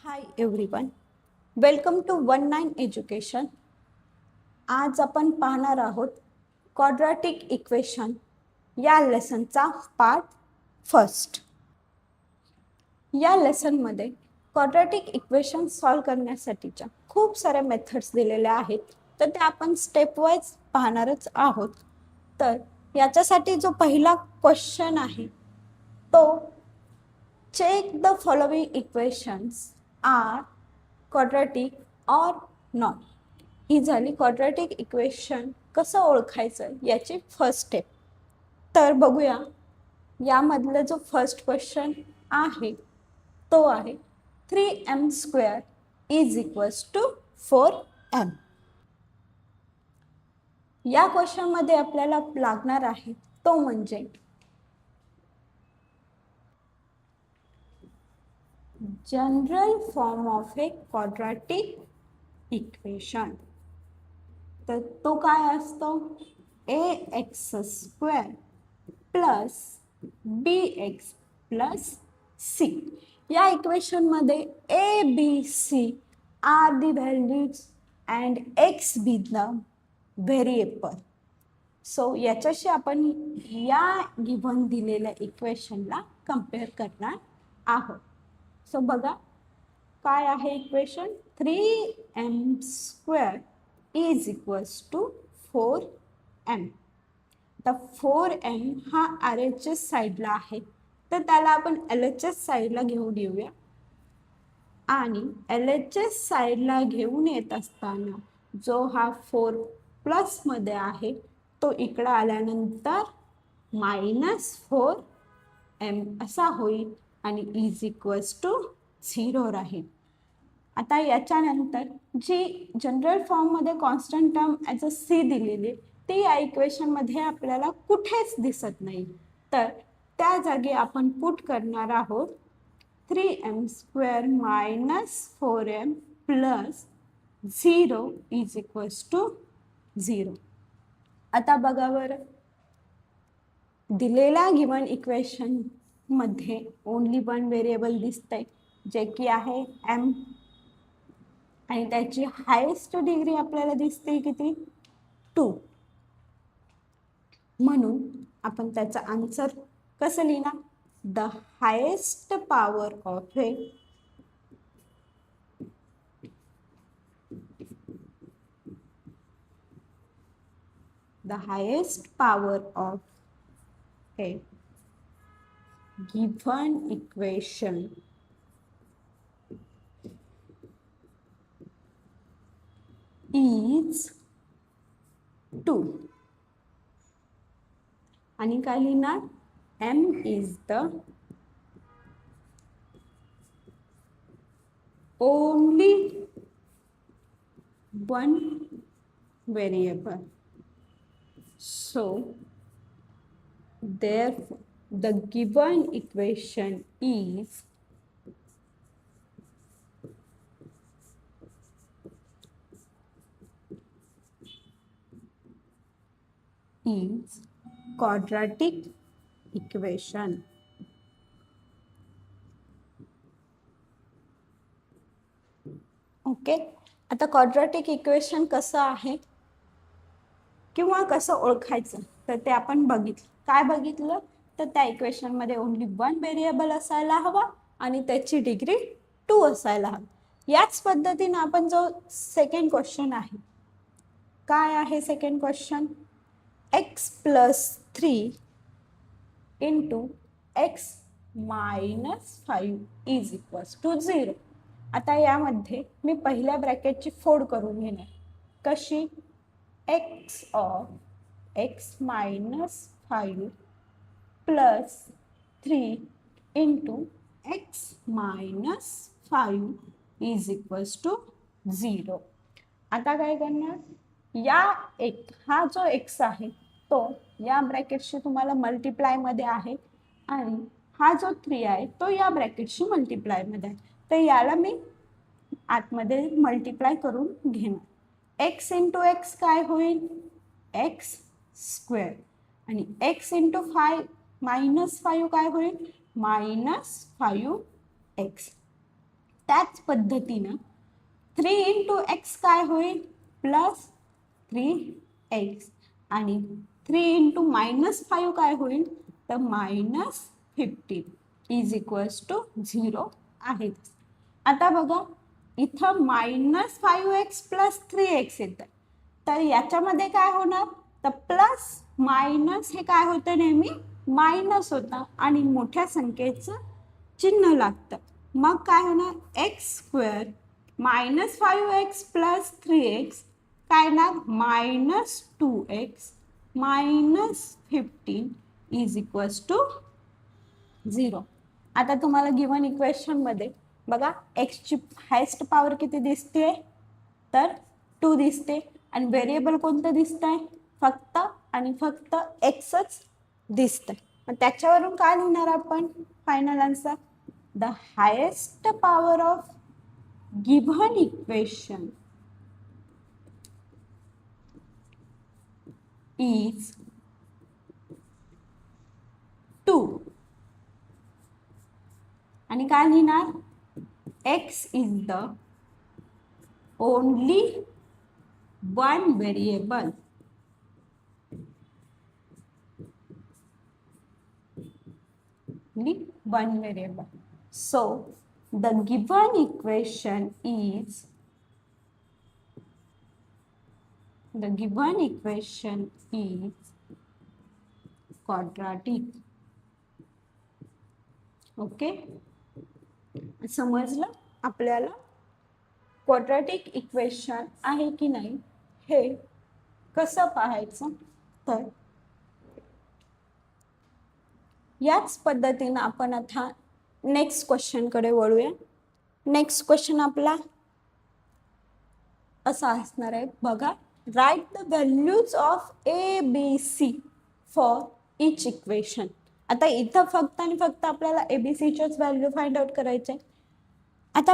High everyone, welcome to 19 education. आज आपण पाहणार आहोत क्वाड्रॅटिक इक्वेशन या लेसनचा पार्ट फर्स्ट. या लेसनमध्ये क्वाड्रॅटिक इक्वेशन सॉल्व करण्यासाठीच्या खूप साऱ्या मेथड्स दिलेल्या आहेत, तर त्या आपण स्टेप वाईज पाहणारच आहोत. तर याच्यासाठी जो पहिला क्वेश्चन आहे तो check the following equations are quadratic or not. ही झाली क्वाड्रॅटिक इक्वेशन कसं ओळखायचं याची फर्स्ट स्टेप. तर बघूया यामधलं जो फर्स्ट क्वेश्चन आहे तो आहे 3m² = 4m. या क्वेश्चन मध्ये आपल्याला लागणार आहे तो म्हणजे general form of A quadratic equation. तर तो काय असतो? ax² + bx + c. या इक्वेशन मध्ये a b c are the values and x be the variable. So याच्याशी आपण या गिव्हन दिलेल्या इक्वेशनला कम्पेअर करणार आहोत. सो बघा काय आहे इक्वेशन. 3m² = 4m. आता 4m हा RHS साईडला आहे, तर त्याला आपण LHS साईडला घेऊन येऊया. आणि LHS साईडला घेऊन येत असताना जो हा 4+ मध्ये आहे तो इकडं आल्यानंतर -4m असा होईल आणि = 0 राहील. आता याच्यानंतर जी जनरल फॉर्म मध्ये constant term as a c दिलेली ती या इक्वेशन मध्ये आपल्याला कुठेच दिसत नाही, तर त्या जागी आपण पुट करणार आहोत 3m² - 4m + 0 = 0. आता बघा बरं, दिलेल्या गिवन इक्वेशन मध्ये ओनली वन व्हेरिएबल दिसतंय जे की आहे m, आणि त्याची हायेस्ट डिग्री आपल्याला दिसते किती? 2. म्हणून आपण त्याचा आन्सर कसं लिहिणार? The highest power of A given equation is 2. आणि काय लिहिणार? m is the only one variable. So therefore the given equation is quadratic equation. Okay. आता क्वाड्रॅटिक इक्वेशन कसं आहे किंवा कसं ओळखायचं तर ते आपण बघितलं. काय बघितलं? तर त्या इक्वेशन मध्ये ओनली वन व्हेरिएबल असायला हवा आणि त्याची डिग्री 2 असायला हवी. याच पद्धतीने आपण जो सेकंड क्वेश्चन आहे, काय आहे सेकंड क्वेश्चन? x + 3 * x - 5 = 0. आता यामध्ये मी पहिल्या ब्रॅकेटची फोड करून घेणार. कशी? x of x - 5 + 3 * x - 5 = 0. आता काय करणार? हा जो x आहे तो या ब्रॅकेटशी तुम्हाला मल्टिप्लाय मध्ये आहे आणि हा जो 3 आहे तो या ब्रॅकेटशी मल्टिप्लाय मध्ये आहे, तर याला मी आतमध्ये मल्टिप्लाय करून घेणार. x * x काय होईल? x² आणि x * 5 -5 काय होईल? -5x. त्याच पद्धतीनं 3 इंटू एक्स काय होईल प्लस 3x आणि 3 इंटू -5 काय होईल तर -15 इज इक्वल्स टू 0 आहे. आता बघा इथं -5x प्लस 3x येतं तर याच्यामध्ये काय होणार तर प्लस मायनस हे काय होतं नेहमी मायनस होतं आणि मोठ्या संख्येचं चिन्ह लागतं मग काय होणार x square -5x plus 3x काय ना -2x -15 इज इक्वल्स टू 0. आता तुम्हाला गिवन इक्वेशन मध्ये बघा एक्सची हायेस्ट पॉवर किती दिसते तर 2 दिसते आणि व्हेरिएबल कोणतं दिसतंय फक्त आणि फक्त एक्सच दिसतंय. मग त्याच्यावरून काय लिहिणार आपण final answer the highest power of given equation is 2 आणि काय लिहिणार x is the only one variable so the given equation is quadratic. Okay समजलं आपल्याला क्वाड्रॅटिक इक्वेशन आहे की नाही हे कसं पाहायचं तर याच पद्धतीने आपण आता नेक्स्ट क्वेश्चन कडे वळूया. नेक्स्ट क्वेश्चन आपला असा असणार आहे बघा write the values of A B C for each equation. आता इथं फक्त आणि फक्त आपल्याला एबीसीच्याच व्हॅल्यू फाइंड आउट करायचे. आता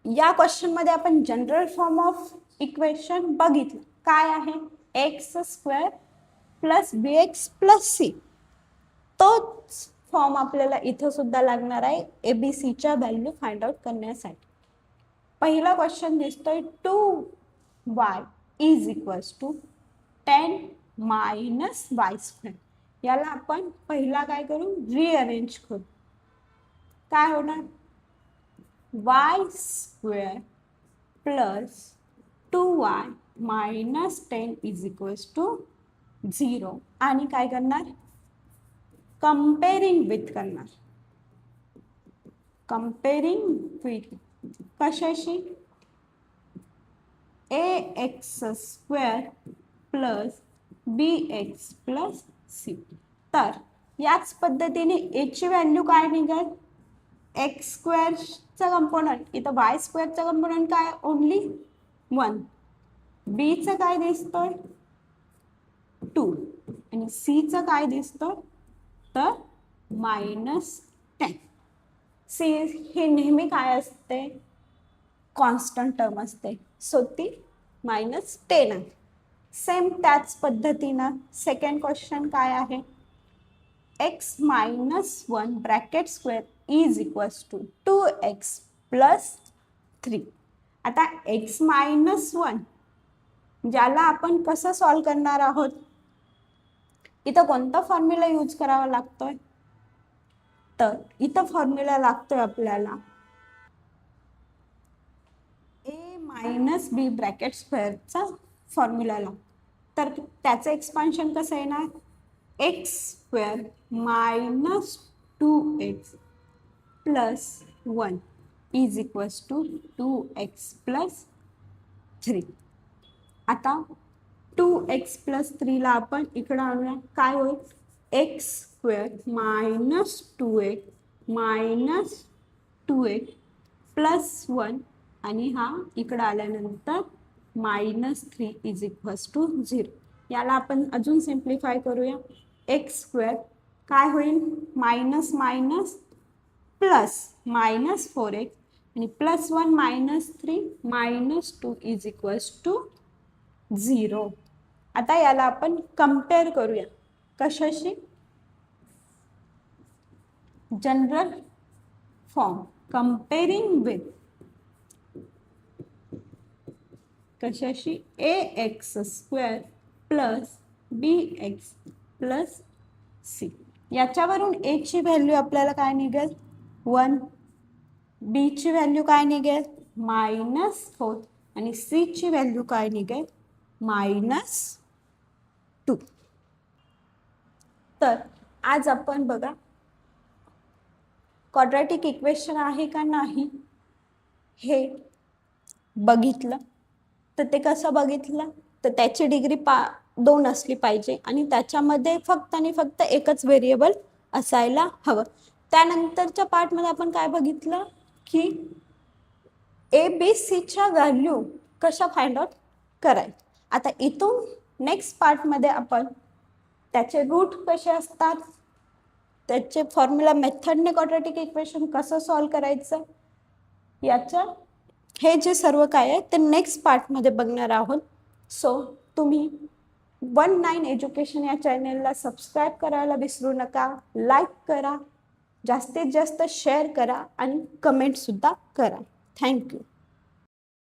या क्वेश्चन मध्ये आपण जनरल फॉर्म ऑफ इक्वेशन बघितलं काय आहे एक्स स्क्वेअर प्लस बी एक्स प्लस सी तोच फॉर्म आपल्याला इथं सुद्धा लागणार आहे एबीसीच्या व्हॅल्यू फाइंड आउट करण्यासाठी. पहिला क्वेश्चन दिसतोय 2y is equals to 10 minus Y square. याला आपण पहिला काय करू रिअरेंज करू. काय होणार y square plus 2y minus 10 is equals to 0 आणि काय करणार कंपेरिंग विथ करणार. कंपेरिंग विथ कशाशी ax square plus bx plus c. तर याच पद्धतीने a ची व्हॅल्यू काय निघेल एक्स स्क्वेअरचा कंपोनंट इथं वाय स्क्वेअरचा कंपोनंट काय ओनली 1 बी चं काय दिसतोय 2 आणि सी चं काय दिसतोय तर -10. सी हे नेहमी काय असते कॉन्स्टंट टर्म असते सो ती -10 आहे. सेम त्याच पद्धतीनं सेकंड क्वेश्चन काय आहे X minus 1 bracket square is equals to 2x plus 3. आता x मायनस 1 ज्याला आपण कसं सॉल्व करणार आहोत इथं कोणता फॉर्म्युला यूज करावा लागतोय तर इथं फॉर्म्युला लागतोय आपल्याला a मायनस बी ब्रॅकेट स्क्वेअरचा फॉर्म्युला लागतो. तर त्याचं एक्सपान्शन कसं येणार X square minus 2x plus 1 is equals to 2x plus 3. आता 2x प्लस 3 ला आपण इकडं आणूया काय होईल x square minus 2x minus 2x plus 1 आणि हा इकडं आल्यानंतर -3 इज इक्वल्स टू 0. याला आपण अजून सिम्प्लिफाय करूया एक्स स्क्वेअर काय होईल मायनस मायनस प्लस -4x आणि प्लस 1 -3 -2 इज इक्वल्स टू 0. आता याला आपण कंपेअर करूया कशाशी जनरल फॉर्म कंपेरिंग विथ कशाशी ax² plus bx plus c. याच्यावरून a ची व्हॅल्यू आपल्याला काय निघेल 1, b ची व्हॅल्यू काय निघेल -4 आणि c ची व्हॅल्यू काय निघेल -2. तर आज आपण बघा क्वाड्रॅटिक इक्वेशन आहे का नाही हे बघितलं. तर ते कसं बघितलं तर त्याची डिग्री 2 असली पाहिजे आणि त्याच्यामध्ये फक्त आणि फक्त एकच व्हेरिएबल असायला हवं. त्यानंतरच्या पार्टमध्ये आपण काय बघितलं की ABC च्या व्हॅल्यू कशा फाइंड आउट करायचं. आता इथून नेक्स्ट पार्टमध्ये आपण त्याचे रूट कसे असतात, त्याचे फॉर्म्युला मेथडने क्वाड्रॅटिक इक्वेशन कसं सॉल्व करायचं याचं हे जे सर्व काय आहे ते नेक्स्ट पार्टमध्ये बघणार आहोत. सो तुम्ही 19 एज्युकेशन या चॅनेलला सबस्क्राईब करायला विसरू नका, लाईक करा, जास्तीत जास्त शेअर करा आणि कमेंटसुद्धा करा. थँक्यू.